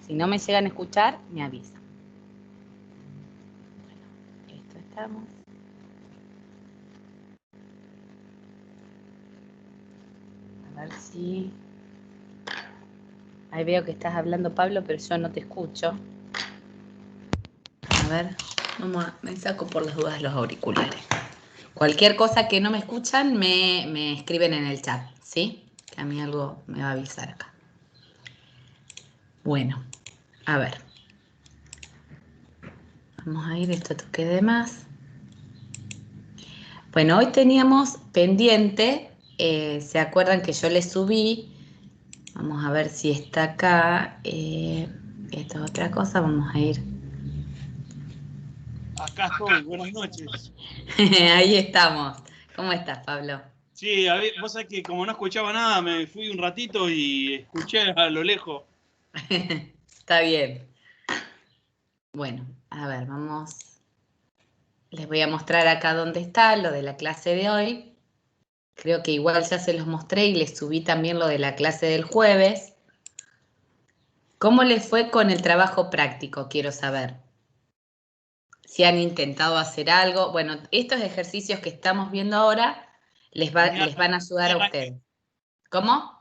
Si no me llegan a escuchar, me avisan. Bueno, esto estamos. A ver si... Ahí veo que estás hablando, Pablo, pero yo no te escucho. A ver, me saco por las dudas los auriculares. Cualquier cosa que no me escuchan, me escriben en el chat, ¿sí? Que a mí algo me va a avisar acá. Bueno, a ver. Vamos a ir esto toque de más. Bueno, hoy teníamos pendiente, ¿se acuerdan que yo les subí? Vamos a ver si está acá. Esto es otra cosa, vamos a ir. Acá estoy, buenas noches. Ahí estamos. ¿Cómo estás, Pablo? Sí, vos sabés que como no escuchaba nada, me fui un ratito y escuché a lo lejos. Está bien. Bueno, a ver, vamos. Les voy a mostrar acá dónde está lo de la clase de hoy. Creo que igual ya se los mostré y les subí también lo de la clase del jueves. ¿Cómo les fue con el trabajo práctico? Quiero saber. Si han intentado hacer algo. Bueno, estos ejercicios que estamos viendo ahora les van a ayudar a ustedes. ¿Cómo?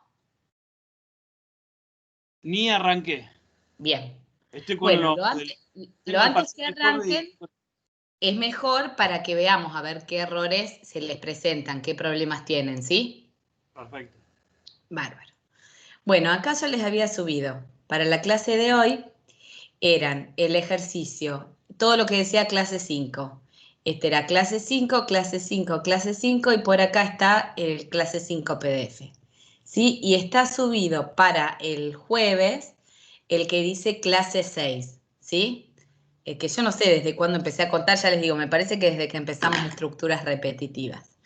Ni arranqué. Bien. Estoy con Bueno, lo antes que participo arranquen es mejor para que veamos a ver qué errores se les presentan, qué problemas tienen, ¿sí? Perfecto. Bárbaro. Bueno, acá yo les había subido. Para la clase de hoy eran el ejercicio, todo lo que decía clase 5. Este era clase 5, clase 5, clase 5 y por acá está el clase 5 PDF. ¿Sí? Y está subido para el jueves el que dice clase 6, ¿sí? Que yo no sé desde cuándo empecé a contar, ya les digo, me parece que desde que empezamos estructuras repetitivas.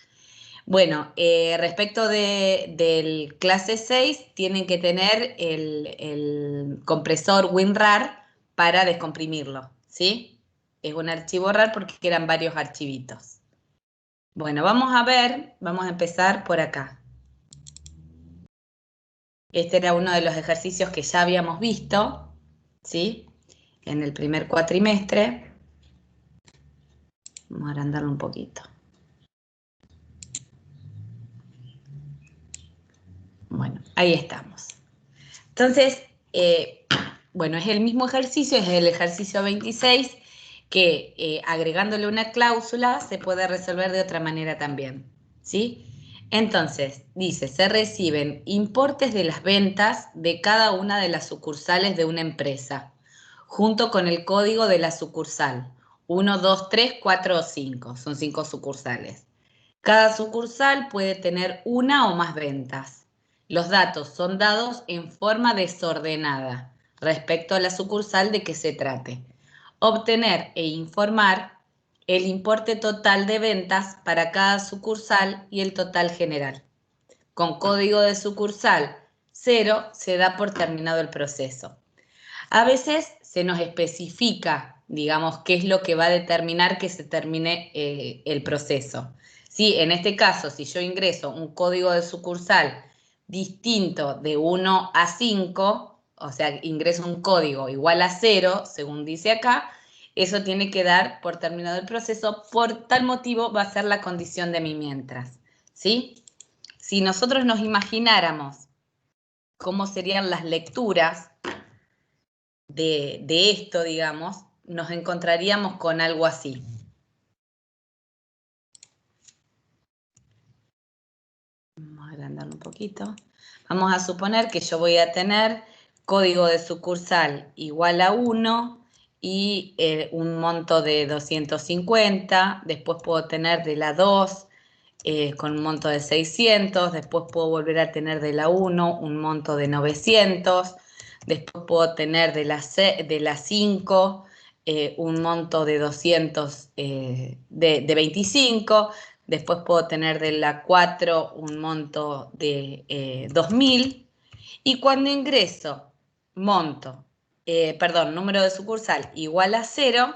Bueno, respecto del clase 6, tienen que tener el compresor WinRAR para descomprimirlo, ¿sí? Es un archivo RAR porque eran varios archivitos. Bueno, vamos a empezar por acá. Este era uno de los ejercicios que ya habíamos visto, ¿sí? En el primer cuatrimestre. Vamos a agrandarlo un poquito. Bueno, ahí estamos. Entonces, bueno, es el mismo ejercicio, es el ejercicio 26, que agregándole una cláusula se puede resolver de otra manera también, ¿sí? Entonces, dice, se reciben importes de las ventas de cada una de las sucursales de una empresa, junto con el código de la sucursal, 1, 2, 3, 4 o 5, son 5 sucursales. Cada sucursal puede tener una o más ventas. Los datos son dados en forma desordenada respecto a la sucursal de que se trate. Obtener e informar el importe total de ventas para cada sucursal y el total general. Con código de sucursal 0 se da por terminado el proceso. A veces se nos especifica, digamos, qué es lo que va a determinar que se termine el proceso. Sí, en este caso, si yo ingreso un código de sucursal distinto de 1 a 5, o sea, ingreso un código igual a 0, según dice acá, eso tiene que dar por terminado el proceso. Por tal motivo va a ser la condición de mi mientras, ¿sí? Si nosotros nos imagináramos cómo serían las lecturas de esto, digamos, nos encontraríamos con algo así. Vamos a agrandarlo un poquito. Vamos a suponer que yo voy a tener código de sucursal igual a 1 y un monto de 250, después puedo tener de la 2 con un monto de 600, después puedo volver a tener de la 1 un monto de 900, después puedo tener de la 5 un monto de 200, de 25, después puedo tener de la 4 un monto de 2000, y cuando ingreso número de sucursal igual a 0,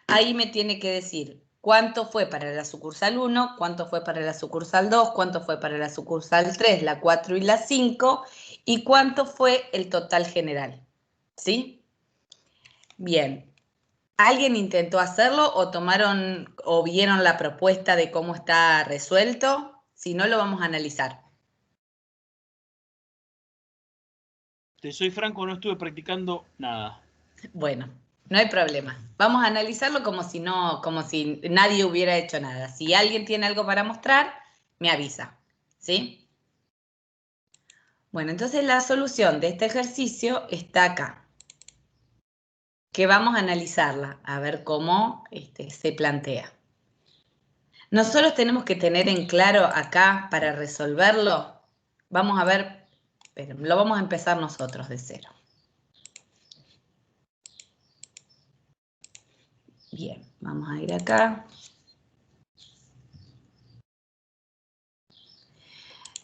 ahí me tiene que decir cuánto fue para la sucursal 1, cuánto fue para la sucursal 2, cuánto fue para la sucursal 3, la 4 y la 5, y cuánto fue el total general, ¿sí? Bien. ¿Alguien intentó hacerlo o tomaron o vieron la propuesta de cómo está resuelto? Si no, lo vamos a analizar. Te soy franco, no estuve practicando nada. Bueno, no hay problema. Vamos a analizarlo como si no, como si nadie hubiera hecho nada. Si alguien tiene algo para mostrar, me avisa. ¿Sí? Bueno, entonces la solución de este ejercicio está acá. Que vamos a analizarla, a ver cómo se plantea. Nosotros tenemos que tener en claro acá para resolverlo. Vamos a ver, pero lo vamos a empezar nosotros de cero. Bien, vamos a ir acá.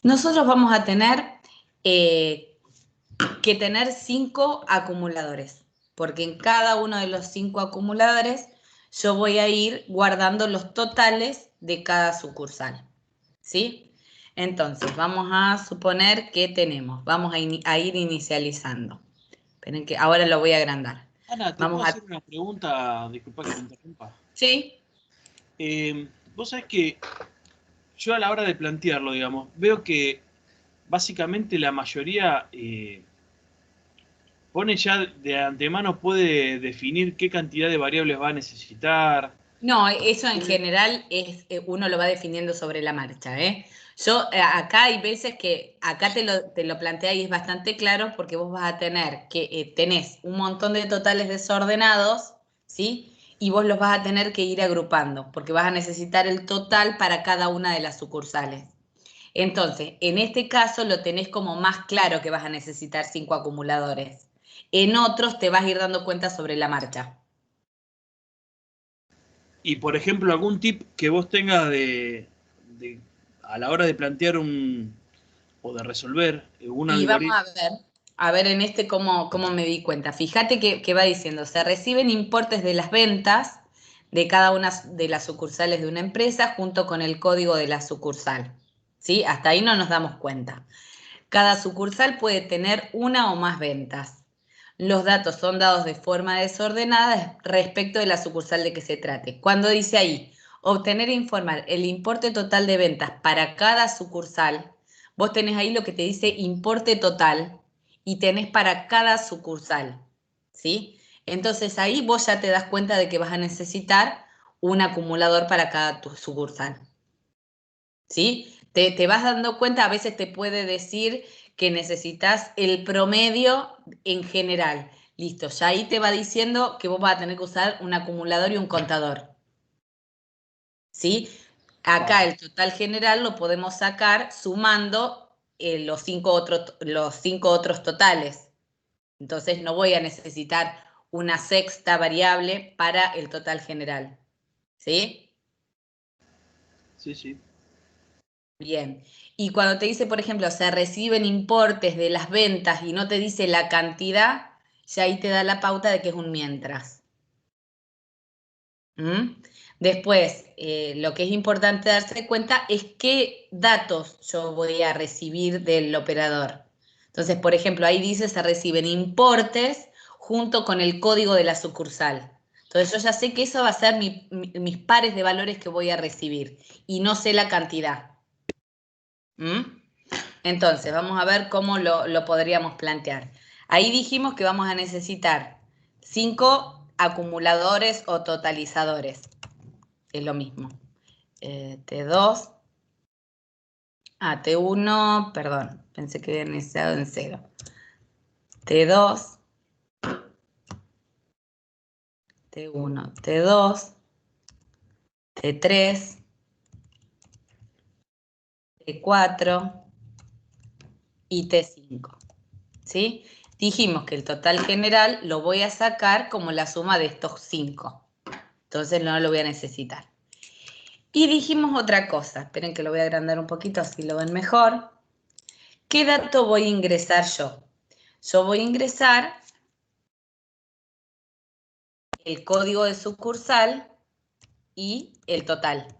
Nosotros vamos a tener que tener 5 acumuladores, porque en cada uno de los 5 acumuladores yo voy a ir guardando los totales de cada sucursal, ¿sí? Entonces, vamos a suponer que tenemos, vamos a ir inicializando. Esperen que ahora lo voy a agrandar. Ana, ¿te puedo Vamos a... hacer una pregunta? Disculpa que te interrumpa. Sí, Vos sabés que yo a la hora de plantearlo, digamos, veo que básicamente la mayoría pone ya de antemano, puede definir qué cantidad de variables va a necesitar. no, eso en general es, uno lo va definiendo sobre la marcha, ¿eh? Yo, acá hay veces que, acá te lo plantea y es bastante claro porque vos vas a tener que, tenés un montón de totales desordenados, ¿sí? Y vos los vas a tener que ir agrupando porque vas a necesitar el total para cada una de las sucursales. Entonces, en este caso lo tenés como más claro que vas a necesitar 5 acumuladores. En otros te vas a ir dando cuenta sobre la marcha. Y por ejemplo, algún tip que vos tengas a la hora de plantear o de resolver un Y vamos algoritmo. a ver en este cómo me di cuenta. Fíjate que va diciendo, se reciben importes de las ventas de cada una de las sucursales de una empresa junto con el código de la sucursal. ¿Sí? Hasta ahí no nos damos cuenta. Cada sucursal puede tener una o más ventas. Los datos son dados de forma desordenada respecto de la sucursal de que se trate. Cuando dice ahí, obtener e informar el importe total de ventas para cada sucursal, vos tenés ahí lo que te dice importe total y tenés para cada sucursal, ¿sí? Entonces ahí vos ya te das cuenta de que vas a necesitar un acumulador para cada sucursal, ¿sí? Te vas dando cuenta, a veces te puede decir que necesitas el promedio en general. Listo, ya ahí te va diciendo que vos vas a tener que usar un acumulador y un contador, ¿sí? Acá el total general lo podemos sacar sumando los 5 otros totales. Entonces no voy a necesitar una sexta variable para el total general, ¿sí? Sí, sí. Bien. Y cuando te dice, por ejemplo, se reciben importes de las ventas y no te dice la cantidad, ya ahí te da la pauta de que es un mientras. ¿Mm? Después, lo que es importante darse cuenta es qué datos yo voy a recibir del operador. Entonces, por ejemplo, ahí dice se reciben importes junto con el código de la sucursal. Entonces, yo ya sé que eso va a ser mis pares de valores que voy a recibir y no sé la cantidad. ¿Mm? Entonces, vamos a ver cómo lo podríamos plantear. Ahí dijimos que vamos a necesitar 5 acumuladores o totalizadores. Es lo mismo. T2. T1, perdón, pensé que había iniciado en 0. T2, T1, T2, T3, T4 y T5. ¿Sí? Dijimos que el total general lo voy a sacar como la suma de estos 5. Entonces no lo voy a necesitar. Y dijimos otra cosa. Esperen que lo voy a agrandar un poquito, así lo ven mejor. ¿Qué dato voy a ingresar yo? Yo voy a ingresar el código de sucursal y el total.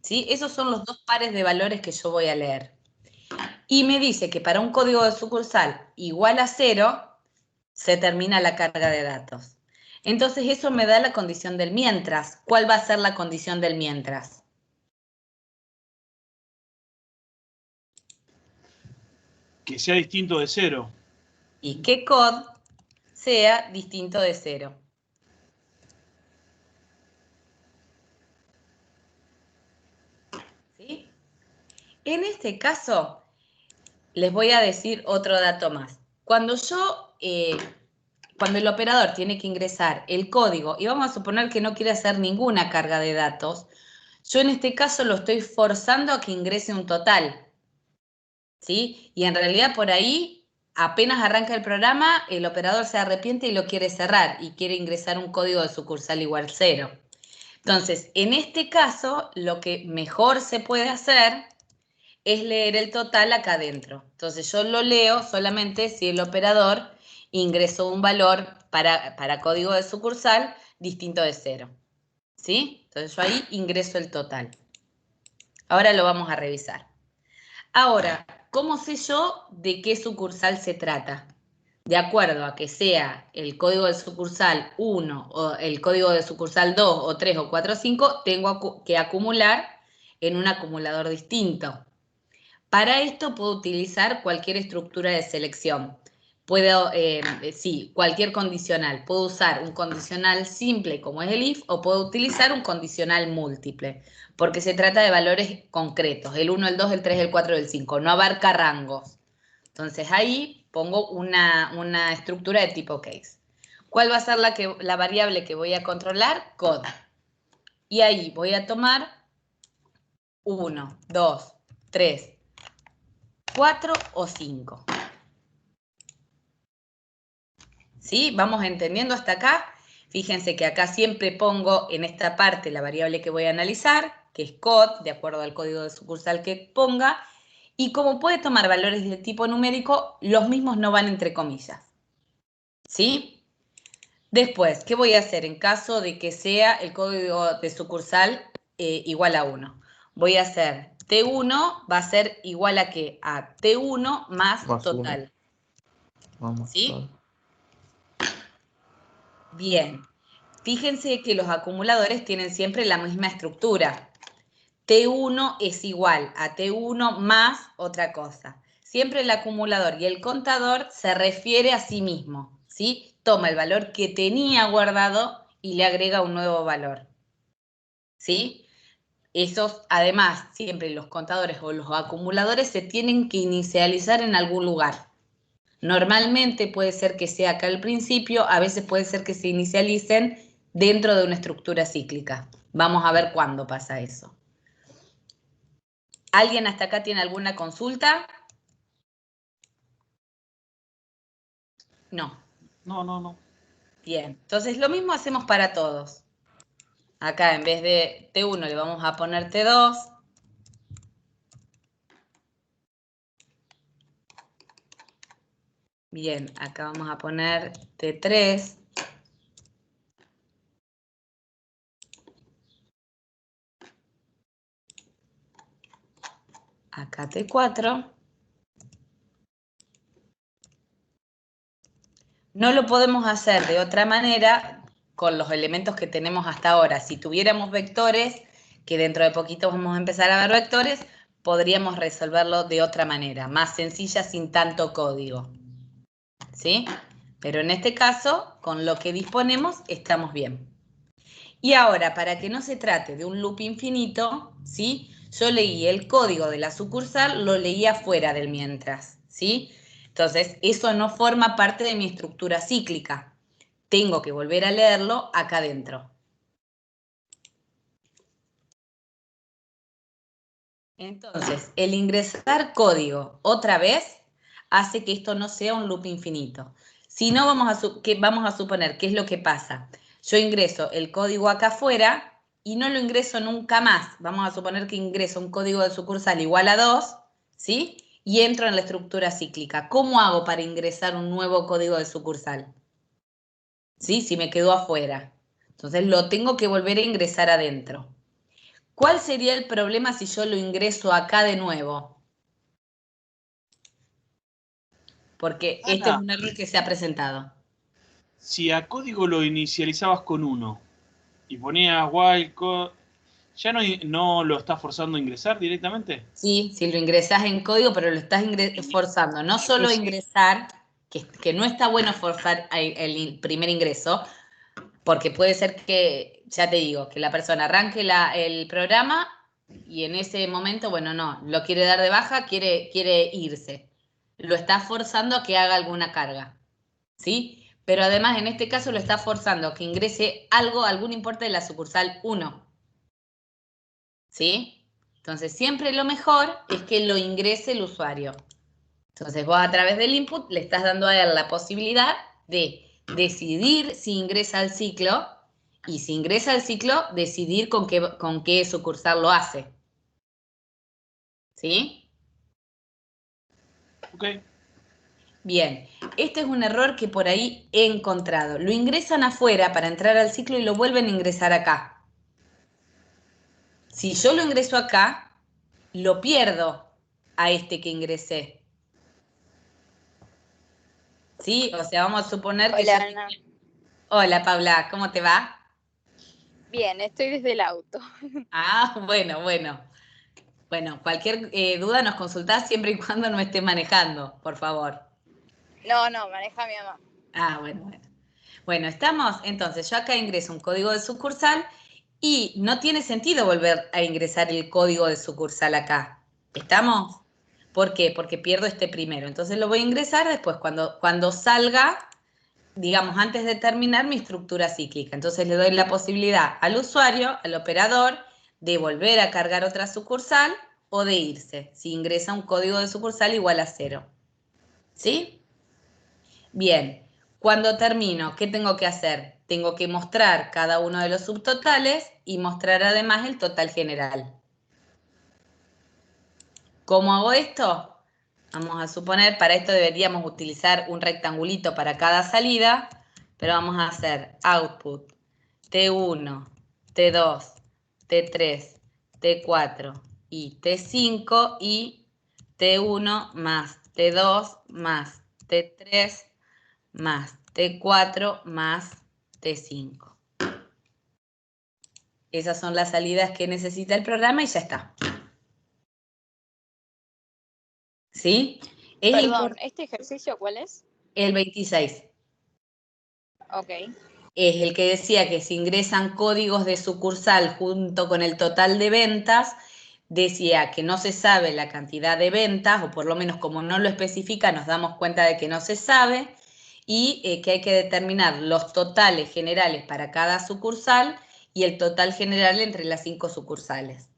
¿Sí? Esos son los dos pares de valores que yo voy a leer. Y me dice que para un código de sucursal igual a 0, se termina la carga de datos. Entonces eso me da la condición del mientras. ¿Cuál va a ser la condición del mientras? Que sea distinto de 0. Y que cod sea distinto de 0. ¿Sí? En este caso, les voy a decir otro dato más. Cuando el operador tiene que ingresar el código, y vamos a suponer que no quiere hacer ninguna carga de datos, yo en este caso lo estoy forzando a que ingrese un total, ¿sí? Y en realidad por ahí, apenas arranca el programa, el operador se arrepiente y lo quiere cerrar, y quiere ingresar un código de sucursal igual 0. Entonces, en este caso, lo que mejor se puede hacer es leer el total acá adentro. Entonces yo lo leo solamente si el operador ingresó un valor para código de sucursal distinto de 0. ¿Sí? Entonces yo ahí ingreso el total. Ahora lo vamos a revisar. Ahora, ¿cómo sé yo de qué sucursal se trata? De acuerdo a que sea el código de sucursal 1 o el código de sucursal 2 o 3 o 4 o 5, tengo que acumular en un acumulador distinto. Para esto puedo utilizar cualquier estructura de selección. Puedo, sí, cualquier condicional. Puedo usar un condicional simple como es el if o puedo utilizar un condicional múltiple, porque se trata de valores concretos, el 1, el 2, el 3, el 4 y el 5, no abarca rangos. Entonces ahí pongo una estructura de tipo case. ¿Cuál va a ser la variable que voy a controlar? Code. Y ahí voy a tomar 1, 2, 3, 4 o 5. ¿Sí? ¿Vamos entendiendo hasta acá? Fíjense que acá siempre pongo en esta parte la variable que voy a analizar, que es code, de acuerdo al código de sucursal que ponga, y como puede tomar valores de tipo numérico, los mismos no van entre comillas. ¿Sí? Después, ¿qué voy a hacer en caso de que sea el código de sucursal igual a 1? Voy a hacer T1 va a ser igual a ¿qué? A T1 más total. ¿Sí? Bien. Fíjense que los acumuladores tienen siempre la misma estructura. T1 es igual a T1 más otra cosa. Siempre el acumulador y el contador se refiere a sí mismo, ¿sí? Toma el valor que tenía guardado y le agrega un nuevo valor, ¿sí? Esos, además, siempre los contadores o los acumuladores se tienen que inicializar en algún lugar. Normalmente puede ser que sea acá al principio, a veces puede ser que se inicialicen dentro de una estructura cíclica. Vamos a ver cuándo pasa eso. ¿Alguien hasta acá tiene alguna consulta? No. No. Bien, entonces lo mismo hacemos para todos. Acá en vez de T1 le vamos a poner T2. Bien, acá vamos a poner T3. Acá T4. No lo podemos hacer de otra manera con los elementos que tenemos hasta ahora. Si tuviéramos vectores, que dentro de poquito vamos a empezar a ver vectores, podríamos resolverlo de otra manera, más sencilla, sin tanto código. ¿Sí? Pero en este caso, con lo que disponemos, estamos bien. Y ahora, para que no se trate de un loop infinito, ¿sí? Yo leí el código de la sucursal, lo leí afuera del mientras, ¿sí? Entonces, eso no forma parte de mi estructura cíclica. Tengo que volver a leerlo acá adentro. Entonces, el ingresar código otra vez hace que esto no sea un loop infinito. Si no, vamos a suponer, ¿qué es lo que pasa? Yo ingreso el código acá afuera y no lo ingreso nunca más. Vamos a suponer que ingreso un código de sucursal igual a 2, ¿sí? Y entro en la estructura cíclica. ¿Cómo hago para ingresar un nuevo código de sucursal? ¿Sí? Si me quedo afuera. Entonces lo tengo que volver a ingresar adentro. ¿Cuál sería el problema si yo lo ingreso acá de nuevo? Porque este es Ana, un error que se ha presentado. si a código lo inicializabas con 1 y ponías while code, ¿ya no lo estás forzando a ingresar directamente? Sí, si lo ingresás en código, pero lo estás forzando. No solo Entonces, ingresar, que no está bueno forzar el primer ingreso, porque puede ser que, ya te digo, que la persona arranque el programa y en ese momento, bueno, no, lo quiere dar de baja, quiere irse. Lo está forzando a que haga alguna carga, ¿sí? Pero además en este caso lo está forzando a que ingrese algún importe de la sucursal 1, ¿sí? Entonces siempre lo mejor es que lo ingrese el usuario. Entonces vos a través del input le estás dando a él la posibilidad de decidir si ingresa al ciclo y si ingresa al ciclo, decidir con qué sucursal lo hace. ¿Sí? ok. Bien, este es un error que por ahí he encontrado. Lo ingresan afuera para entrar al ciclo y lo vuelven a ingresar acá. Si yo lo ingreso acá, lo pierdo a este que ingresé. ¿Sí? O sea, vamos a suponer que Hola, yo... Ana. Hola, Paula, ¿cómo te va? Bien, estoy desde el auto. Ah, bueno, bueno. Bueno, cualquier duda nos consultás siempre y cuando no esté manejando, por favor. No, maneja mi mamá. Ah, bueno, bueno. Bueno, estamos, entonces yo acá ingreso un código de sucursal y no tiene sentido volver a ingresar el código de sucursal acá. ¿Estamos? ¿Por qué? Porque pierdo este primero. Entonces lo voy a ingresar después cuando salga, digamos, antes de terminar mi estructura cíclica. Entonces le doy la posibilidad al usuario, al operador, de volver a cargar otra sucursal o de irse, si ingresa un código de sucursal igual a 0. ¿Sí? Bien, cuando termino, ¿qué tengo que hacer? Tengo que mostrar cada uno de los subtotales y mostrar además el total general. ¿Cómo hago esto? Vamos a suponer, para esto deberíamos utilizar un rectangulito para cada salida, pero vamos a hacer output T1, T2, T3, T4 y T5 y T1 más T2 más T3 más T4 más T5. Esas son las salidas que necesita el programa y ya está. ¿Sí? Perdón, ¿este ejercicio cuál es? El 26. Ok. Es el que decía que si ingresan códigos de sucursal junto con el total de ventas, decía que no se sabe la cantidad de ventas, o por lo menos como no lo especifica, nos damos cuenta de que no se sabe, y que hay que determinar los totales generales para cada sucursal y el total general entre las 5 sucursales.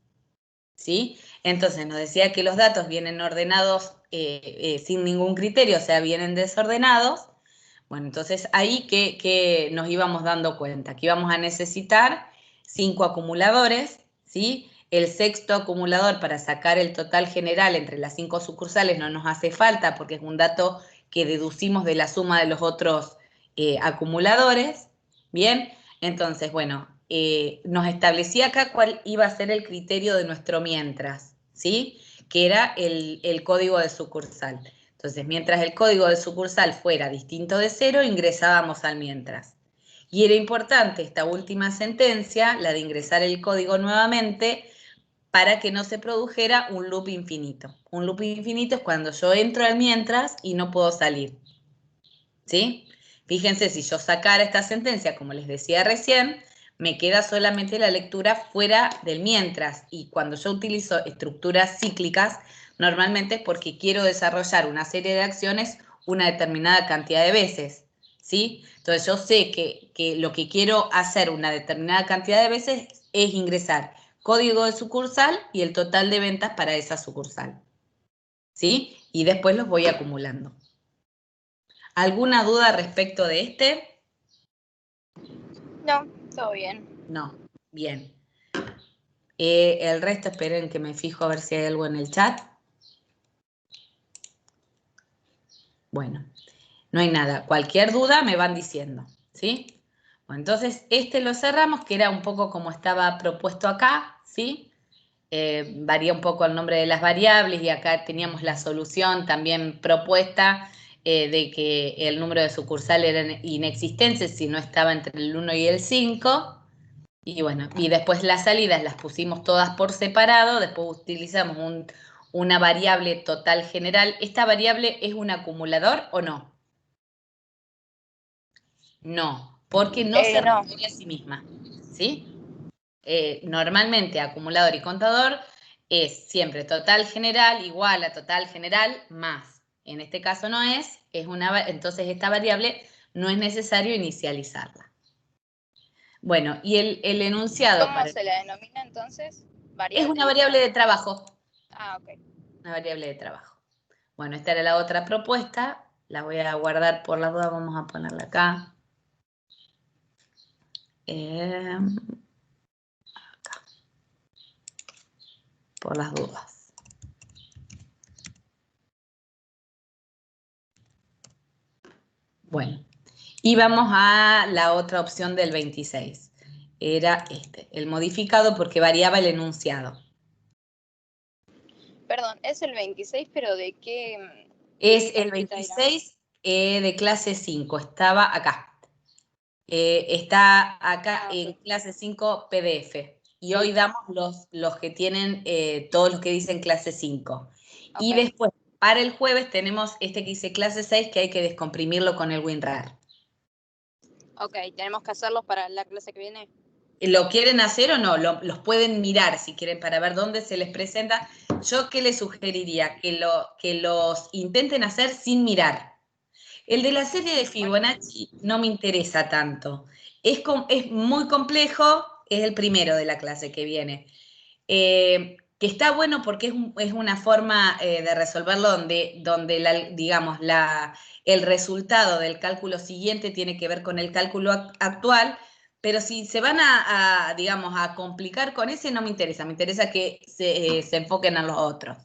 ¿Sí? Entonces nos decía que los datos vienen ordenados sin ningún criterio, o sea, vienen desordenados. Bueno, entonces ahí que nos íbamos dando cuenta, que íbamos a necesitar 5 acumuladores, ¿sí? El sexto acumulador para sacar el total general entre las 5 sucursales no nos hace falta porque es un dato que deducimos de la suma de los otros acumuladores, ¿bien? Entonces, bueno, nos establecía acá cuál iba a ser el criterio de nuestro mientras, ¿sí? Que era el código de sucursal. Entonces, mientras el código de sucursal fuera distinto de 0, ingresábamos al mientras. Y era importante esta última sentencia, la de ingresar el código nuevamente, para que no se produjera un loop infinito. Un loop infinito es cuando yo entro al mientras y no puedo salir. ¿Sí? Fíjense, si yo sacara esta sentencia, como les decía recién, me queda solamente la lectura fuera del mientras. Y cuando yo utilizo estructuras cíclicas, normalmente es porque quiero desarrollar una serie de acciones una determinada cantidad de veces. ¿Sí? Entonces yo sé que lo que quiero hacer una determinada cantidad de veces es ingresar código de sucursal y el total de ventas para esa sucursal. ¿Sí? Y después los voy acumulando. ¿Alguna duda respecto de este? No, todo bien. No, bien. El resto, esperen que me fijo a ver si hay algo en el chat. Bueno, no hay nada. Cualquier duda me van diciendo, ¿sí? Bueno, entonces este lo cerramos, que era un poco como estaba propuesto acá, ¿sí? Varía un poco el nombre de las variables y acá teníamos la solución también propuesta de que el número de sucursal era inexistente si no estaba entre el 1 y el 5. Y bueno, y después las salidas las pusimos todas por separado, después utilizamos una variable total general. ¿Esta variable es un acumulador o no? No, porque no se no. refiere a sí misma, ¿sí? Normalmente acumulador y contador es siempre total general igual a total general más. En este caso no es entonces esta variable no es necesario inicializarla. Bueno, y el enunciado ¿Cómo se la denomina entonces? es una ¿Variable? variable de trabajo. Ah, ok. Una variable de trabajo. Bueno, esta era la otra propuesta. La voy a guardar por las dudas. Vamos a ponerla acá. Acá. Por las dudas. Bueno, y vamos a la otra opción del 26. Era el modificado porque variaba el enunciado. Perdón, es el 26, pero ¿de qué? Es ¿qué el carpeta era? 26 de clase 5. Estaba acá. Está acá en clase 5 PDF. Y hoy damos los que tienen, todos los que dicen clase 5. Y después, para el jueves, tenemos este que dice clase 6, que hay que descomprimirlo con el WinRAR. Ok, ¿tenemos que hacerlos para la clase que viene? ¿Lo quieren hacer o no? Los pueden mirar si quieren para ver dónde se les presenta. Yo, ¿qué les sugeriría? Que los intenten hacer sin mirar. El de la serie de Fibonacci no me interesa tanto. Es muy complejo, es el primero de la clase que viene. Que está bueno porque es una forma de resolverlo donde digamos, el resultado del cálculo siguiente tiene que ver con el cálculo actual, pero si se van digamos, a complicar con ese, no me interesa. Me interesa que se enfoquen en los otros.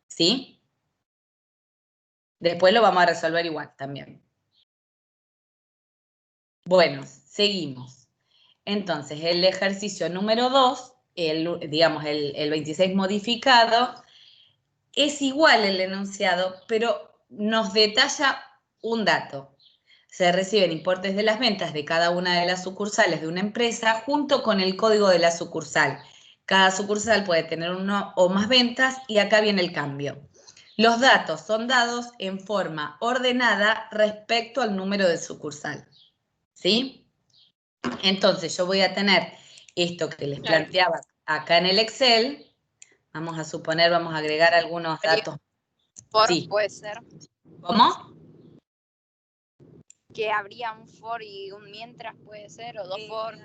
¿Sí? Después lo vamos a resolver igual también. Bueno, seguimos. Entonces, el ejercicio número 2, digamos, el 26 modificado, es igual el enunciado, pero nos detalla un dato. Se reciben importes de las ventas de cada una de las sucursales de una empresa junto con el código de la sucursal. Cada sucursal puede tener uno o más ventas y acá viene el cambio. Los datos son dados en forma ordenada respecto al número de sucursal. ¿Sí? Entonces yo voy a tener esto que les planteaba acá en el Excel. Vamos a suponer, vamos a agregar algunos datos. Sí. Puede ser. ¿Cómo? Que habría un for y un mientras, puede ser, o dos for.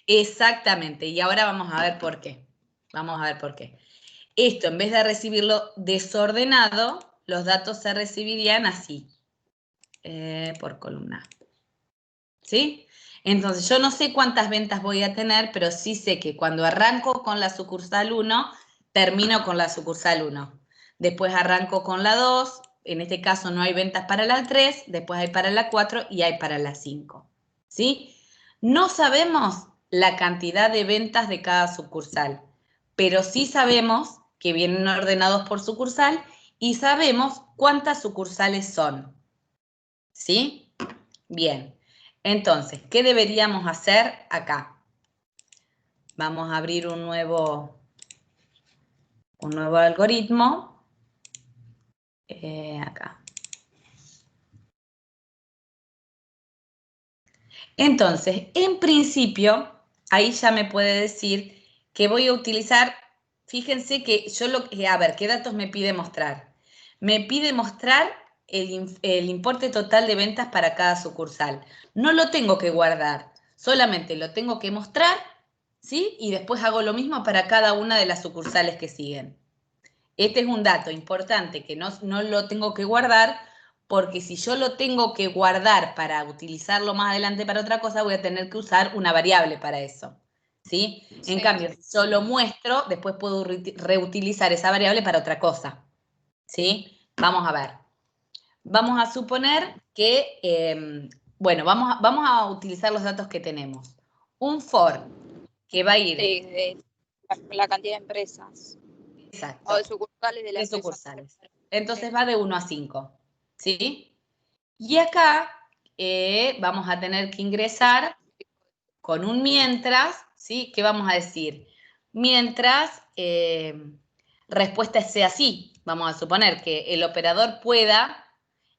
Exactamente, y ahora vamos a ver por qué. Vamos a ver por qué. Esto, en vez de recibirlo desordenado, los datos se recibirían así, por columna. ¿Sí? Entonces, yo no sé cuántas ventas voy a tener, pero sí sé que cuando arranco con la sucursal 1, termino con la sucursal 1. Después arranco con la 2, en este caso no hay ventas para la 3, después hay para la 4 y hay para la 5. ¿Sí? No sabemos la cantidad de ventas de cada sucursal, pero sí sabemos que vienen ordenados por sucursal y sabemos cuántas sucursales son. ¿Sí? Bien. Entonces, ¿qué deberíamos hacer acá? Vamos a abrir un nuevo algoritmo. Acá. Entonces, en principio, ahí ya me puede decir que voy a utilizar, fíjense que a ver, ¿qué datos me pide mostrar? Me pide mostrar el importe total de ventas para cada sucursal. No lo tengo que guardar, solamente lo tengo que mostrar, ¿sí? Y después hago lo mismo para cada una de las sucursales que siguen. Este es un dato importante que no lo tengo que guardar, porque si yo lo tengo que guardar para utilizarlo más adelante para otra cosa, voy a tener que usar una variable para eso. ¿Sí? En cambio, si yo lo muestro, después puedo reutilizar esa variable para otra cosa. ¿Sí? Vamos a ver. Vamos a suponer que, bueno, vamos a utilizar los datos que tenemos. Un for que va a ir... de la cantidad de empresas. Exacto. O de sucursales de la De empresa. sucursales. Entonces va de 1 a 5. ¿Sí? Y acá vamos a tener que ingresar con un mientras, ¿sí? ¿Qué vamos a decir? Mientras respuesta sea sí. Vamos a suponer que el operador pueda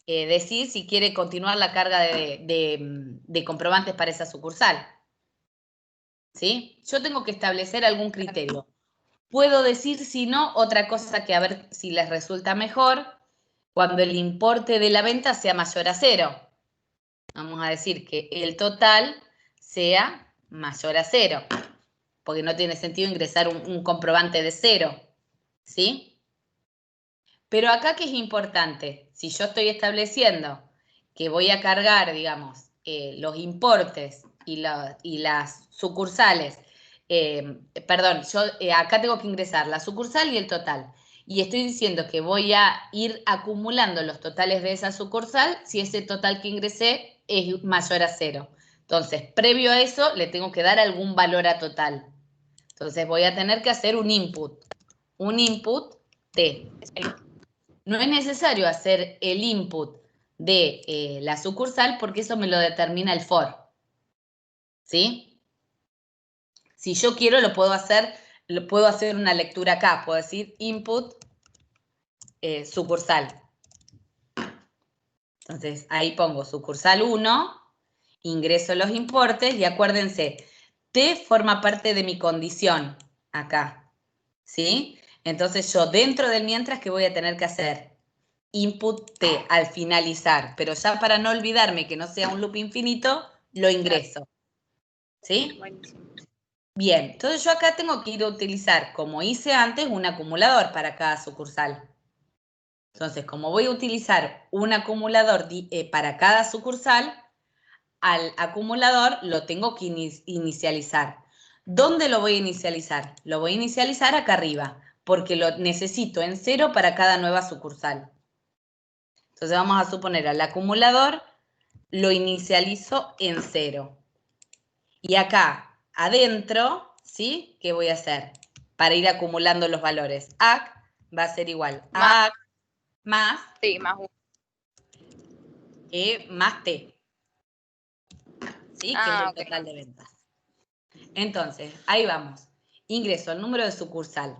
decir si quiere continuar la carga de comprobantes para esa sucursal. ¿Sí? Yo tengo que establecer algún criterio. Puedo decir, si no, otra cosa que a ver si les resulta mejor, cuando el importe de la venta sea mayor a 0. Vamos a decir que el total sea mayor a 0, porque no tiene sentido ingresar un comprobante de 0, ¿sí? Pero acá, ¿qué es importante? Si yo estoy estableciendo que voy a cargar, digamos, los importes y las sucursales, perdón, yo acá tengo que ingresar la sucursal y el total. Y estoy diciendo que voy a ir acumulando los totales de esa sucursal si ese total que ingresé es mayor a 0. Entonces, previo a eso, le tengo que dar algún valor a total. Entonces, voy a tener que hacer un input. Un input T. No es necesario hacer el input de la sucursal porque eso me lo determina el for. ¿Sí? Si yo quiero, puedo hacer una lectura acá. Puedo decir input sucursal. Entonces, ahí pongo sucursal 1, ingreso los importes y acuérdense, T forma parte de mi condición acá. ¿Sí? Entonces, yo dentro del mientras, ¿qué voy a tener que hacer? Input T al finalizar, pero ya para no olvidarme que no sea un loop infinito, lo ingreso. ¿Sí? Buenísimo. Bien, entonces yo acá tengo que ir a utilizar, como hice antes, un acumulador para cada sucursal. Entonces, como voy a utilizar un acumulador para cada sucursal, al acumulador lo tengo que inicializar. ¿Dónde lo voy a inicializar? Lo voy a inicializar acá arriba, porque lo necesito en 0 para cada nueva sucursal. Entonces vamos a suponer al acumulador lo inicializo en 0. Y acá adentro, ¿sí? ¿Qué voy a hacer? Para ir acumulando los valores. AC va a ser igual a AC más, Sí, más 1. más T. ¿Sí? Que es el Ok. total de ventas. Entonces, ahí vamos. Ingreso al número de sucursal.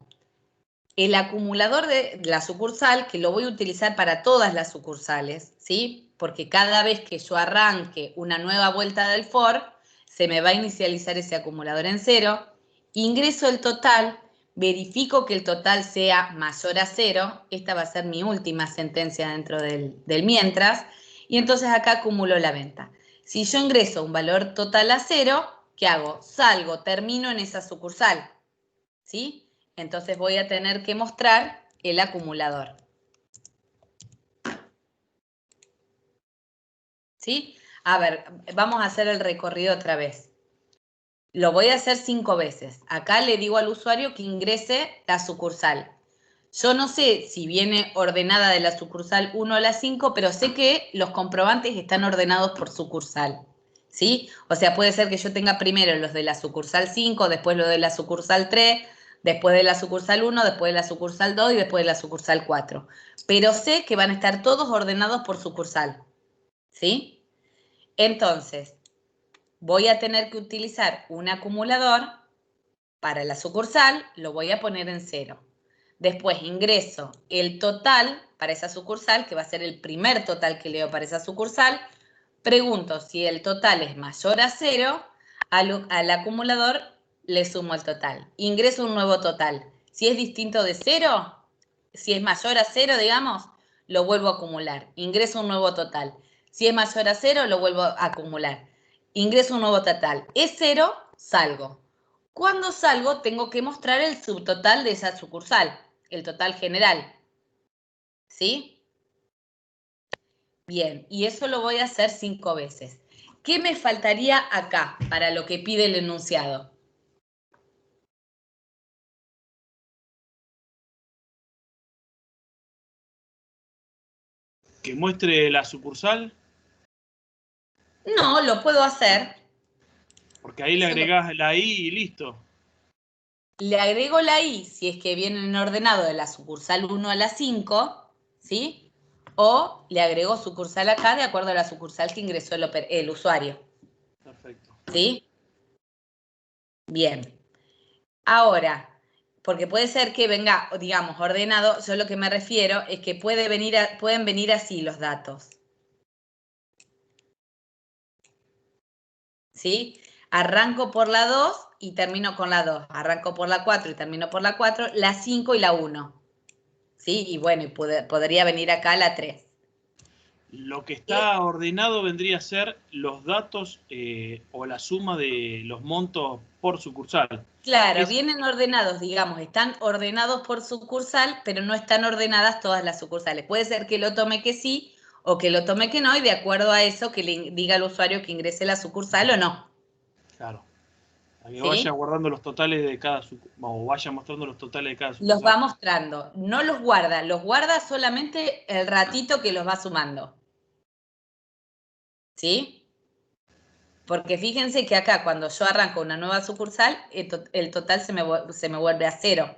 El acumulador de la sucursal, que lo voy a utilizar para todas las sucursales, ¿sí? Porque cada vez que yo arranque una nueva vuelta del for, se me va a inicializar ese acumulador en 0. Ingreso el total, verifico que el total sea mayor a 0. Esta va a ser mi última sentencia dentro del mientras. Y entonces acá acumulo la venta. Si yo ingreso un valor total a 0, ¿qué hago? Salgo, termino en esa sucursal, ¿sí? Entonces voy a tener que mostrar el acumulador. ¿Sí? A ver, vamos a hacer el recorrido otra vez. Lo voy a hacer 5 veces. Acá le digo al usuario que ingrese la sucursal. Yo no sé si viene ordenada de la sucursal 1 a la 5, pero sé que los comprobantes están ordenados por sucursal. ¿Sí? O sea, puede ser que yo tenga primero los de la sucursal 5, después los de la sucursal 3, después de la sucursal 1, después de la sucursal 2 y después de la sucursal 4. Pero sé que van a estar todos ordenados por sucursal. ¿Sí? Entonces, voy a tener que utilizar un acumulador para la sucursal, lo voy a poner en 0. Después ingreso el total para esa sucursal, que va a ser el primer total que leo para esa sucursal. Pregunto si el total es mayor a 0, al acumulador le sumo el total. Ingreso un nuevo total. Si es distinto de 0, si es mayor a 0, digamos, lo vuelvo a acumular. Ingreso un nuevo total. Si es mayor a 0, lo vuelvo a acumular. Ingreso un nuevo total. Es 0, salgo. Cuando salgo, tengo que mostrar el subtotal de esa sucursal, el total general. ¿Sí? Bien, y eso lo voy a hacer 5 veces. ¿Qué me faltaría acá para lo que pide el enunciado? Que muestre la sucursal, No, lo puedo hacer. porque ahí le agregás la I y listo. Le agrego la I si es que viene en ordenado de la sucursal 1 a la 5, ¿sí? O le agregó sucursal acá de acuerdo a la sucursal que ingresó el usuario. Perfecto. ¿Sí? Bien. Ahora, porque puede ser que venga, digamos, ordenado, yo lo que me refiero es que pueden venir así los datos. ¿Sí? Arranco por la 2 y termino con la 2. Arranco por la 4 y termino por la 4, la 5 y la 1. ¿Sí? Y bueno, podría venir acá la 3. Lo que está ordenado vendría a ser los datos o la suma de los montos por sucursal. Claro, vienen ordenados, digamos, están ordenados por sucursal, pero no están ordenadas todas las sucursales. Puede ser que lo tome que sí o que lo tome que no, y de acuerdo a eso que le diga al usuario que ingrese la sucursal o no. Claro. A que ¿Sí? vaya guardando los totales de cada sucursal, o vaya mostrando los totales de cada sucursal. Los va mostrando, no los guarda solamente el ratito que los va sumando. ¿Sí? Porque fíjense que acá cuando yo arranco una nueva sucursal, el total se me vuelve a 0.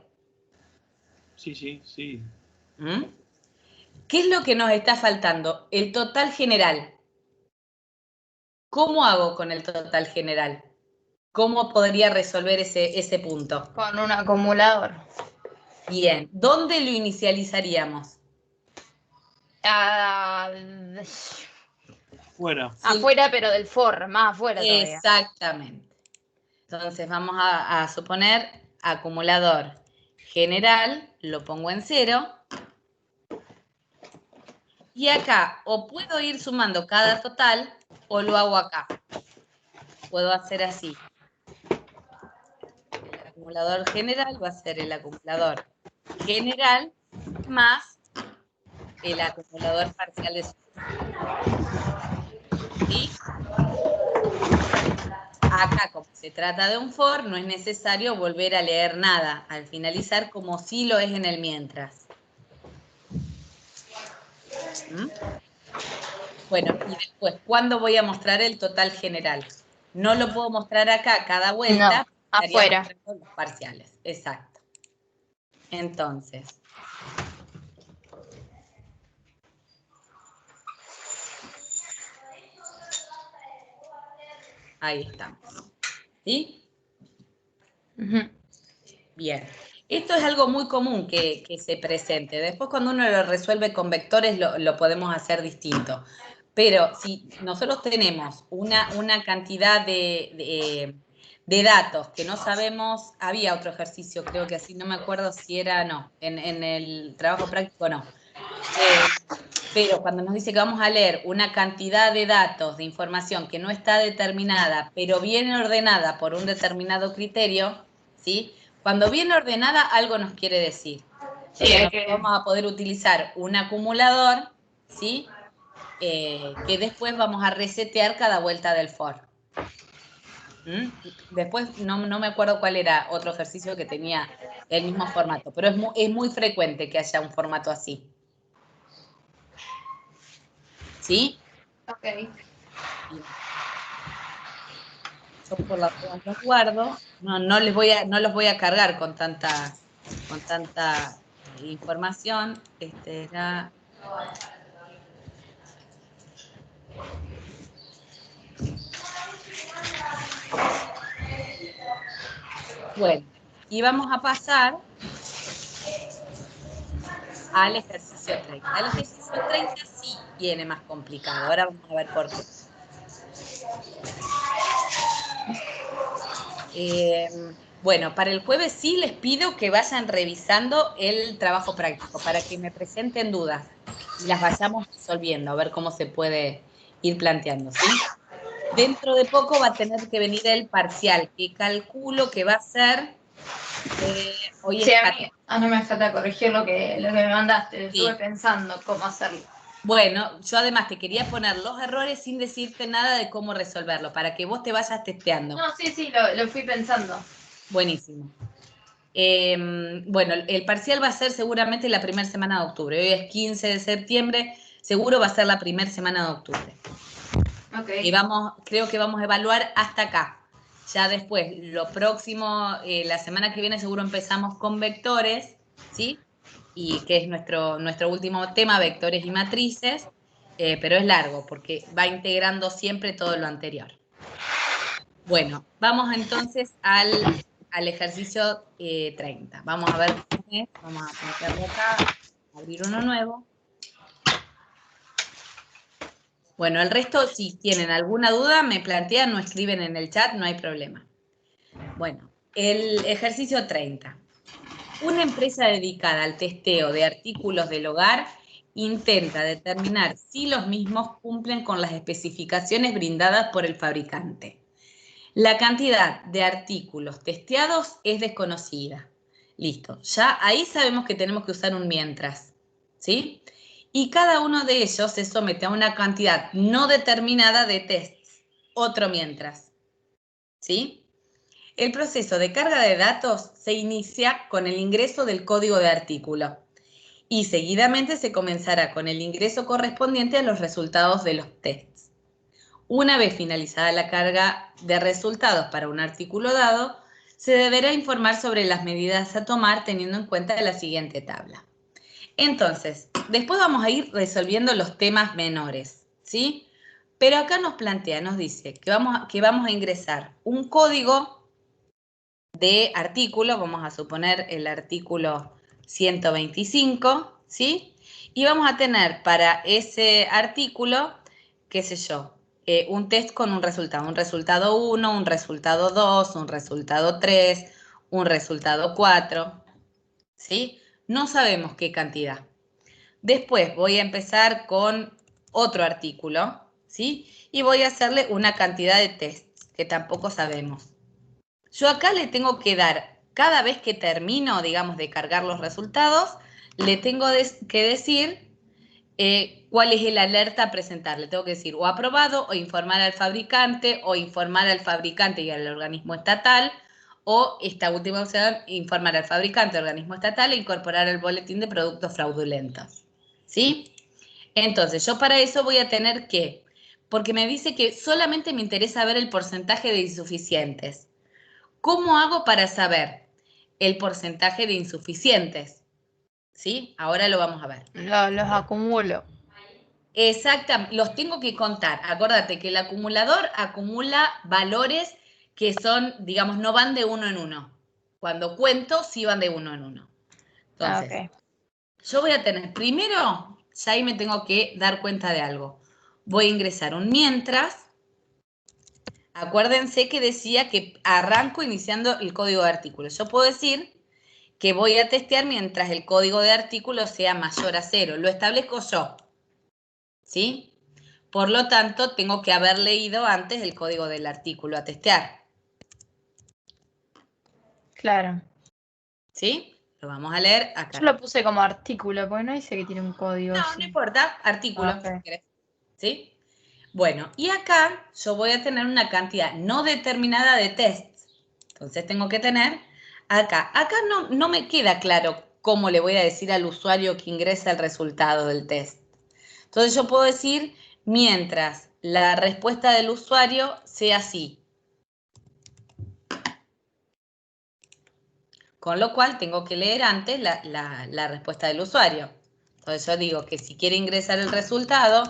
Sí, sí, sí. ¿Mm? ¿Qué es lo que nos está faltando? El total general. ¿Cómo hago con el total general? ¿Cómo podría resolver ese punto? Con un acumulador. Bien, ¿dónde lo inicializaríamos? Fuera. Afuera, pero del for, más afuera todavía. Exactamente. Entonces vamos a suponer acumulador general, lo pongo en 0. Y acá o puedo ir sumando cada total o lo hago acá. Puedo hacer así. El acumulador general va a ser el acumulador general más el acumulador parcial de ¿sí? Acá, como se trata de un for, no es necesario volver a leer nada al finalizar, como sí lo es en el mientras. ¿Mm? Bueno, y después, ¿cuándo voy a mostrar el total general? No lo puedo mostrar acá cada vuelta. No, afuera. Mostrando los parciales, exacto. Entonces, ahí estamos. ¿Sí? Bien. Esto es algo muy común que se presente. Después, cuando uno lo resuelve con vectores, lo podemos hacer distinto. Pero si nosotros tenemos una cantidad de datos que no sabemos, había otro ejercicio, creo que así, no me acuerdo si era, no, en el trabajo práctico no. Pero cuando nos dice que vamos a leer una cantidad de datos, de información que no está determinada, pero viene ordenada por un determinado criterio, ¿sí? Cuando viene ordenada, algo nos quiere decir. Sí, Vamos a poder utilizar un acumulador, ¿sí? Que después vamos a resetear cada vuelta del for. Después no me acuerdo cuál era otro ejercicio que tenía el mismo formato, pero es muy frecuente que haya un formato así. ¿Sí? Ok. Bien. Yo por las dudas los guardo. No los voy a cargar con tanta información. Este era. Bueno, y vamos a pasar al ejercicio 30. El ejercicio 30 sí viene más complicado. Ahora vamos a ver por qué. Bueno, para el jueves sí les pido que vayan revisando el trabajo práctico para que me presenten dudas y las vayamos resolviendo, a ver cómo se puede ir planteando, ¿sí? Dentro de poco va a tener que venir el parcial, que calculo que va a ser... hoy Sí, es a mí me falta corregir lo que me mandaste. Sí. Estuve pensando cómo hacerlo. Bueno, yo además te quería poner los errores sin decirte nada de cómo resolverlo, para que vos te vayas testeando. No, sí, lo fui pensando. Buenísimo. Bueno, el parcial va a ser seguramente la primera semana de octubre. Hoy es 15 de septiembre, seguro va a ser la primera semana de octubre. Okay. Y creo que vamos a evaluar hasta acá. Ya después, lo próximo, la semana que viene seguro empezamos con vectores, ¿sí? y que es nuestro último tema, vectores y matrices, pero es largo porque va integrando siempre todo lo anterior. Bueno, vamos entonces al ejercicio 30. Vamos a ver cómo es. Vamos a apuntarlo acá, abrir uno nuevo. Bueno, el resto, si tienen alguna duda, me plantean o escriben en el chat, no hay problema. Bueno, el ejercicio 30. Una empresa dedicada al testeo de artículos del hogar intenta determinar si los mismos cumplen con las especificaciones brindadas por el fabricante. La cantidad de artículos testeados es desconocida. Listo, ya ahí sabemos que tenemos que usar un mientras, ¿sí? Y cada uno de ellos se somete a una cantidad no determinada de tests, otro mientras, ¿sí? El proceso de carga de datos se inicia con el ingreso del código de artículo y seguidamente se comenzará con el ingreso correspondiente a los resultados de los tests. Una vez finalizada la carga de resultados para un artículo dado, se deberá informar sobre las medidas a tomar teniendo en cuenta la siguiente tabla. Entonces, después vamos a ir resolviendo los temas menores, ¿sí? Pero acá nos plantea, nos dice que vamos a ingresar un código de artículo, vamos a suponer el artículo 125, ¿sí? Y vamos a tener para ese artículo, qué sé yo, un test con un resultado 1, un resultado 2, un resultado 3, un resultado 4, ¿sí? No sabemos qué cantidad. Después voy a empezar con otro artículo, ¿sí? Y voy a hacerle una cantidad de tests que tampoco sabemos. Yo acá le tengo que dar, cada vez que termino, digamos, de cargar los resultados, le tengo que decir cuál es el alerta a presentar. Le tengo que decir o aprobado, o informar al fabricante y al organismo estatal, o esta última opción, informar al fabricante, organismo estatal e incorporar el boletín de productos fraudulentos. ¿Sí? Entonces, yo para eso voy a tener que, porque me dice que solamente me interesa ver el porcentaje de insuficientes. ¿Cómo hago para saber el porcentaje de insuficientes? ¿Sí? Ahora lo vamos a ver. Los acumulo. Exactamente, los tengo que contar. Acuérdate que el acumulador acumula valores que son, digamos, no van de uno en uno. Cuando cuento, sí van de uno en uno. Entonces, yo voy a tener, primero, ya ahí me tengo que dar cuenta de algo. Voy a ingresar un mientras. Acuérdense que decía que arranco iniciando el código de artículo. Yo puedo decir que voy a testear mientras el código de artículo sea mayor a 0. Lo establezco yo, ¿sí? Por lo tanto, tengo que haber leído antes el código del artículo a testear. Claro. ¿Sí? Lo vamos a leer acá. Yo lo puse como artículo, porque no dice que tiene un código. No, así. no importa, artículo. Okay. ¿Sí? Bueno, y acá yo voy a tener una cantidad no determinada de tests. Entonces tengo que tener acá. Acá no me queda claro cómo le voy a decir al usuario que ingresa el resultado del test. Entonces yo puedo decir mientras la respuesta del usuario sea sí. Con lo cual tengo que leer antes la respuesta del usuario. Entonces yo digo que si quiere ingresar el resultado,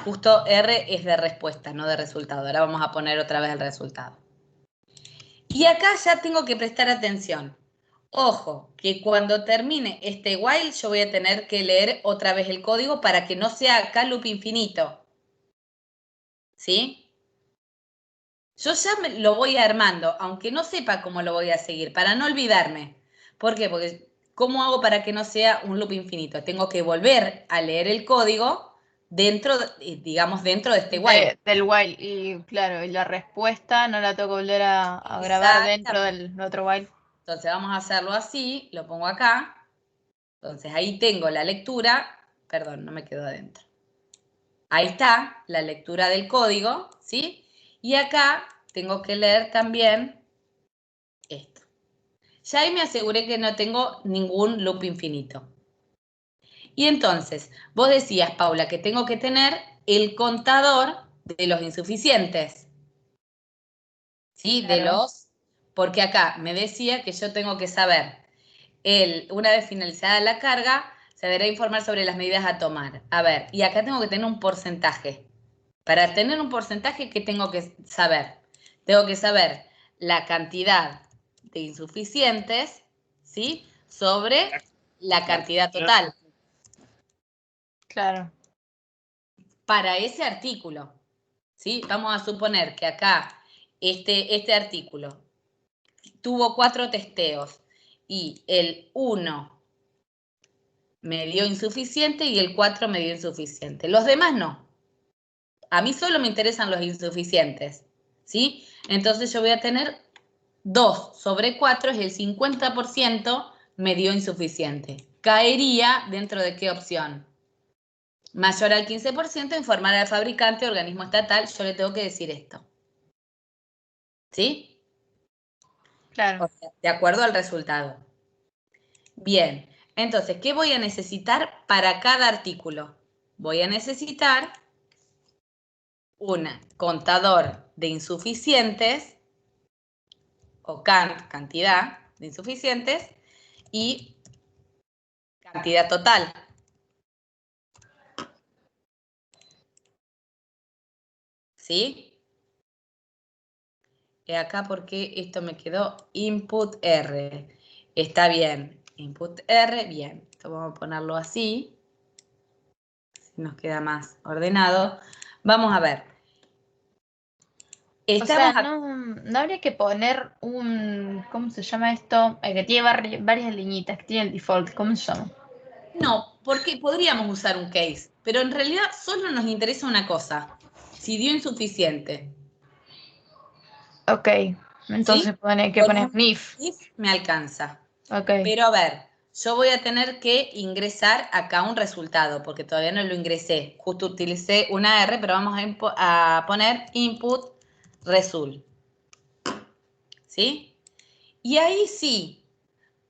justo R es de respuesta, no de resultado. Ahora vamos a poner otra vez el resultado. Y acá ya tengo que prestar atención. Ojo, que cuando termine este while yo voy a tener que leer otra vez el código para que no sea acá loop infinito. ¿Sí? Yo ya lo voy armando, aunque no sepa cómo lo voy a seguir, para no olvidarme. ¿Por qué? Porque ¿cómo hago para que no sea un loop infinito? Tengo que volver a leer el código dentro, digamos, dentro de este while. Del while. Y claro, y la respuesta no la tengo que volver a grabar dentro del otro while. Entonces vamos a hacerlo así, lo pongo acá. Entonces ahí tengo la lectura, perdón, no me quedó adentro. Ahí está la lectura del código, ¿sí? Y acá tengo que leer también esto. Ya ahí me aseguré que no tengo ningún loop infinito. Y entonces, vos decías, Paula, que tengo que tener el contador de los insuficientes. ¿Sí? Claro. Porque acá me decía que yo tengo que saber una vez finalizada la carga, se deberá informar sobre las medidas a tomar. A ver, y acá tengo que tener un porcentaje. Para tener un porcentaje, ¿qué tengo que saber? Tengo que saber la cantidad de insuficientes, ¿sí? Sobre la cantidad total. Claro. Para ese artículo, ¿sí? Vamos a suponer que acá este artículo tuvo 4 testeos y el 1 me dio insuficiente y el 4 me dio insuficiente. Los demás no. A mí solo me interesan los insuficientes, ¿sí? Entonces yo voy a tener 2 sobre 4, es el 50% me dio insuficiente. ¿Caería dentro de qué opción? Mayor al 15%, informar al fabricante, organismo estatal, yo le tengo que decir esto. ¿Sí? Claro. O sea, de acuerdo al resultado. Bien, entonces, ¿qué voy a necesitar para cada artículo? Voy a necesitar un contador de insuficientes, o cantidad de insuficientes, y cantidad total. ¿Sí? Y acá porque esto me quedó input R. Está bien. Input R, bien. Esto vamos a ponerlo así. Si nos queda más ordenado. Vamos a ver. O sea, no habría que poner un, ¿cómo se llama esto? Que tiene varias liñitas, que tiene el default, ¿cómo se llama? No, porque podríamos usar un case, pero en realidad solo nos interesa una cosa. Si dio insuficiente. Ok, entonces ¿Sí? que Con poner un if. if me alcanza. Ok, Pero a ver, yo voy a tener que ingresar acá un resultado, porque todavía no lo ingresé. Justo utilicé una R, pero vamos a poner input result. ¿Sí? Y ahí sí,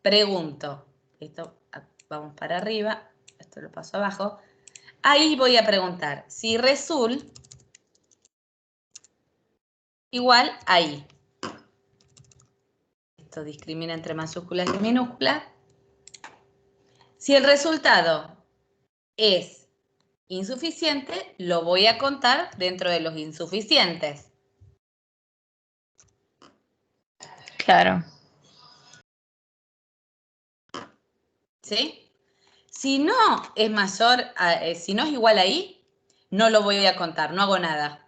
pregunto. Esto, vamos para arriba, esto lo paso abajo. Ahí voy a preguntar si result igual ahí. Esto discrimina entre mayúsculas y minúsculas. Si el resultado es insuficiente, lo voy a contar dentro de los insuficientes. claro. ¿Sí? Si no es mayor, si no es igual ahí, no lo voy a contar, no hago nada.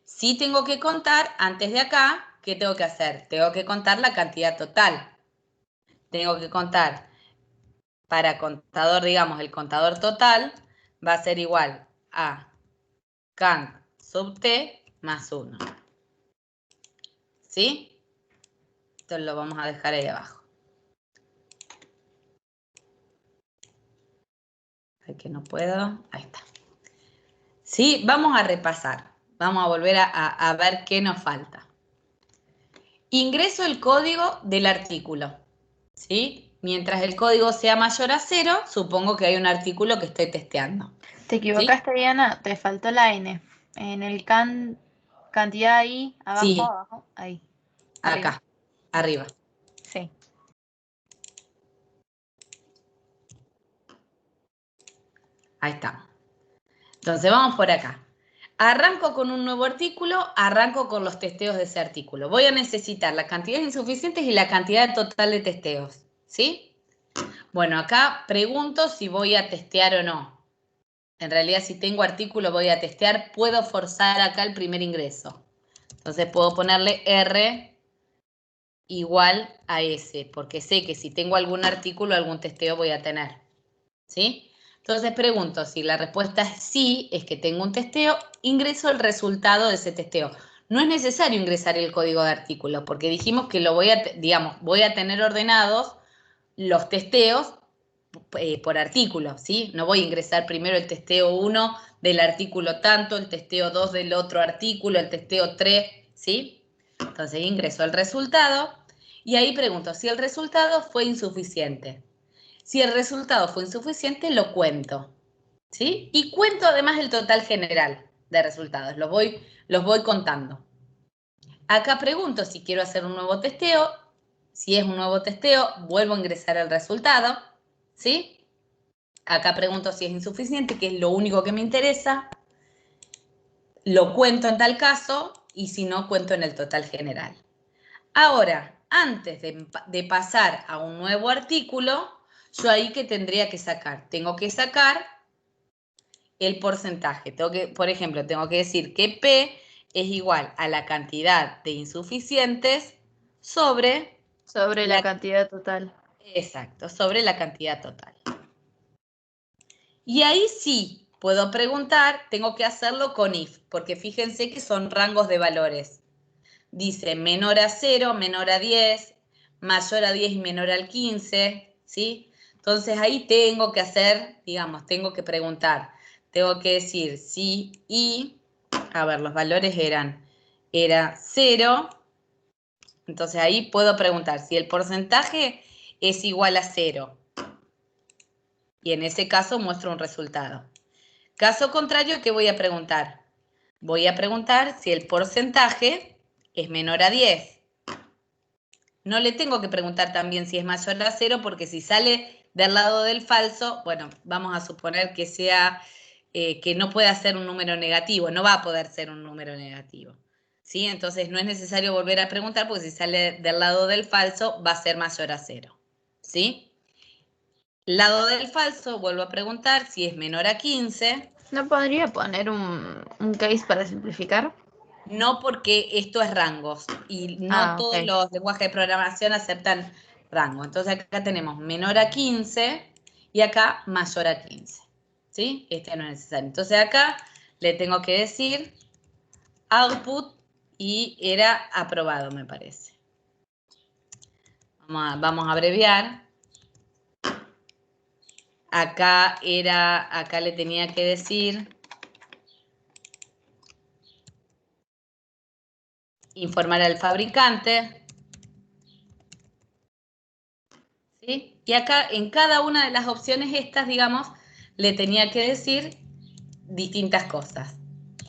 Sí tengo que contar, antes de acá, ¿qué tengo que hacer? Tengo que contar la cantidad total. Tengo que contar, para contador, digamos, el contador total va a ser igual a cant sub t más 1. ¿Sí? Esto lo vamos a dejar ahí abajo. Ay, que no puedo. Ahí está. ¿Sí? Vamos a repasar. Vamos a volver a ver qué nos falta. Ingreso el código del artículo. ¿Sí? Mientras el código sea mayor a 0, supongo que hay un artículo que estoy testeando. Te equivocaste, Diana, te faltó la N. En el cantidad ahí, abajo, Sí, abajo, ahí. Arriba. acá, arriba. Sí. Ahí está. Entonces vamos por acá. Arranco con un nuevo artículo, arranco con los testeos de ese artículo. Voy a necesitar la cantidad de insuficientes y la cantidad total de testeos. ¿Sí? Bueno, acá pregunto si voy a testear o no. En realidad, si tengo artículo, voy a testear. Puedo forzar acá el primer ingreso. Entonces puedo ponerle R igual a S, porque sé que si tengo algún artículo, algún testeo voy a tener. ¿Sí? Entonces pregunto, si la respuesta es sí, es que tengo un testeo, ingreso el resultado de ese testeo. No es necesario ingresar el código de artículo, porque dijimos que lo voy a tener ordenados los testeos por artículo, ¿sí? No voy a ingresar primero el testeo 1 del artículo tanto, el testeo 2 del otro artículo, el testeo 3, ¿sí? Entonces ingreso el resultado y ahí pregunto si el resultado fue insuficiente. Si el resultado fue insuficiente, lo cuento, ¿sí? Y cuento además el total general de resultados, los voy contando. Acá pregunto si quiero hacer un nuevo testeo Si es un nuevo testeo, vuelvo a ingresar el resultado, ¿sí? Acá pregunto si es insuficiente, que es lo único que me interesa. Lo cuento en tal caso y si no, cuento en el total general. Ahora, antes de pasar a un nuevo artículo, yo ahí que tendría que sacar. Tengo que sacar el porcentaje. Por ejemplo, tengo que decir que P es igual a la cantidad de insuficientes sobre la cantidad total. Exacto, sobre la cantidad total. Y ahí sí puedo preguntar, tengo que hacerlo con if, porque fíjense que son rangos de valores. Dice menor a 0, menor a 10, mayor a 10 y menor al 15, ¿sí? Entonces ahí tengo que hacer, digamos, tengo que preguntar. Tengo que decir sí y, a ver, los valores era 0. Entonces ahí puedo preguntar si el porcentaje es igual a 0. Y en ese caso muestro un resultado. Caso contrario, ¿qué voy a preguntar? Voy a preguntar si el porcentaje es menor a 10. No le tengo que preguntar también si es mayor a 0, porque si sale del lado del falso, bueno, vamos a suponer que sea, que no pueda ser un número negativo, no va a poder ser un número negativo. ¿Sí? Entonces no es necesario volver a preguntar, porque si sale del lado del falso, va a ser mayor a 0. ¿Sí? Lado del falso, vuelvo a preguntar si es menor a 15. ¿No podría poner un case para simplificar? No, porque esto es rangos y no todos ok. los lenguajes de programación aceptan rango. Entonces acá tenemos menor a 15 y acá mayor a 15. ¿Sí? Este no es necesario. Entonces acá le tengo que decir output y era aprobado, me parece. Vamos a abreviar. Acá le tenía que decir informar al fabricante. ¿Sí? Y acá en cada una de las opciones estas, digamos, le tenía que decir distintas cosas.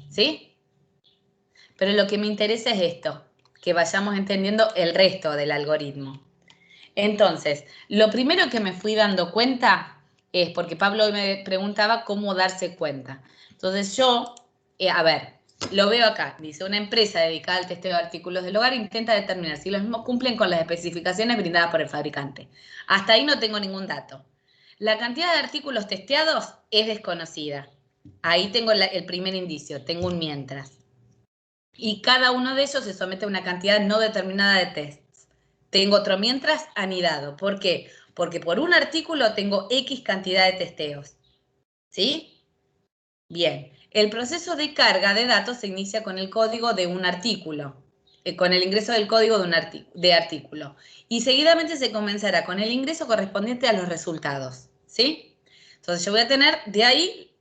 ¿Sí? Pero lo que me interesa es esto, que vayamos entendiendo el resto del algoritmo. Entonces, lo primero que me fui dando cuenta es, porque Pablo hoy me preguntaba cómo darse cuenta. Entonces yo, a ver, lo veo acá, dice, una empresa dedicada al testeo de artículos del hogar intenta determinar si los mismos cumplen con las especificaciones brindadas por el fabricante. Hasta ahí no tengo ningún dato. La cantidad de artículos testeados es desconocida. Ahí tengo el primer indicio, tengo un mientras. Y cada uno de ellos se somete a una cantidad no determinada de tests. Tengo otro mientras anidado. ¿Por qué? Porque por un artículo tengo X cantidad de testeos. ¿Sí? Bien. El proceso de carga de datos se inicia con el código de un artículo, con el ingreso del código de artículo. Y seguidamente se comenzará con el ingreso correspondiente a los resultados. ¿Sí? Entonces yo voy a tener de ahí,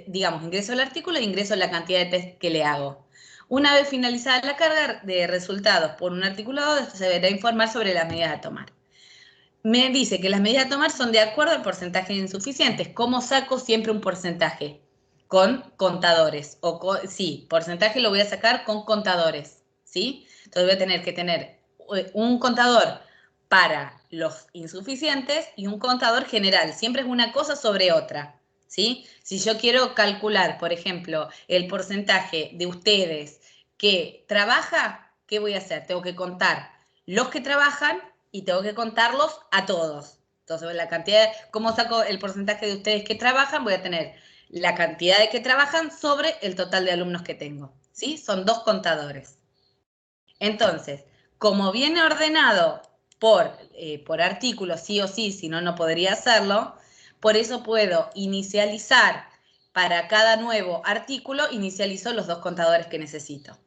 digamos, ingreso el artículo e ingreso la cantidad de test que le hago. Una vez finalizada la carga de resultados por un articulado, esto se deberá informar sobre las medidas a tomar. Me dice que las medidas a tomar son de acuerdo al porcentaje de insuficientes. ¿Cómo saco siempre un porcentaje? Con contadores. Sí, porcentaje lo voy a sacar con contadores. ¿Sí? Entonces voy a tener que tener un contador para los insuficientes y un contador general. Siempre es una cosa sobre otra. ¿Sí? Si yo quiero calcular, por ejemplo, el porcentaje de ustedes que trabaja, ¿qué voy a hacer? Tengo que contar los que trabajan y tengo que contarlos a todos. Entonces, la cantidad, ¿cómo saco el porcentaje de ustedes que trabajan? Voy a tener la cantidad de que trabajan sobre el total de alumnos que tengo. ¿Sí? Son dos contadores. Entonces, como viene ordenado por artículo, sí o sí, si no, no podría hacerlo, por eso puedo inicializar para cada nuevo artículo, inicializo los dos contadores que necesito.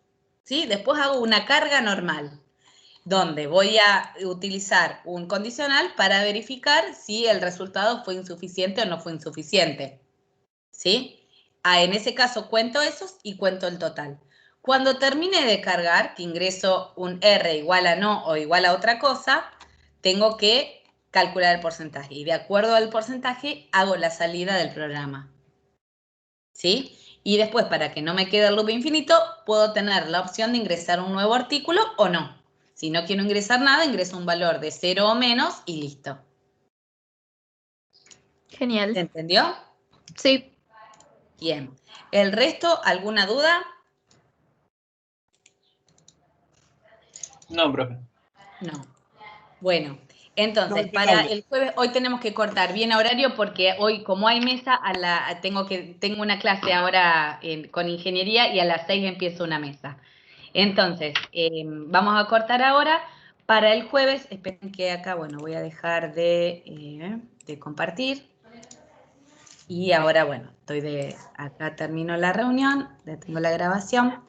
¿Sí? Después hago una carga normal, donde voy a utilizar un condicional para verificar si el resultado fue insuficiente o no fue insuficiente. ¿Sí? En ese caso cuento esos y cuento el total. Cuando termine de cargar, que ingreso un R igual a no o igual a otra cosa, tengo que calcular el porcentaje. Y de acuerdo al porcentaje, hago la salida del programa. ¿Sí? Y después, para que no me quede el loop infinito, puedo tener la opción de ingresar un nuevo artículo o no. Si no quiero ingresar nada, ingreso un valor de 0 o menos y listo. ¿Se Genial. entendió? Sí. Bien. ¿El resto, alguna duda? No, profe. No. Bueno, entonces, No, para impecable. el jueves, hoy tenemos que cortar bien a horario porque hoy, como hay mesa, tengo una clase ahora con ingeniería y a las 6 empiezo una mesa. Entonces, vamos a cortar ahora. Para el jueves, esperen que acá, bueno, voy a dejar de compartir. Y ahora, bueno, acá termino la reunión, detengo la grabación.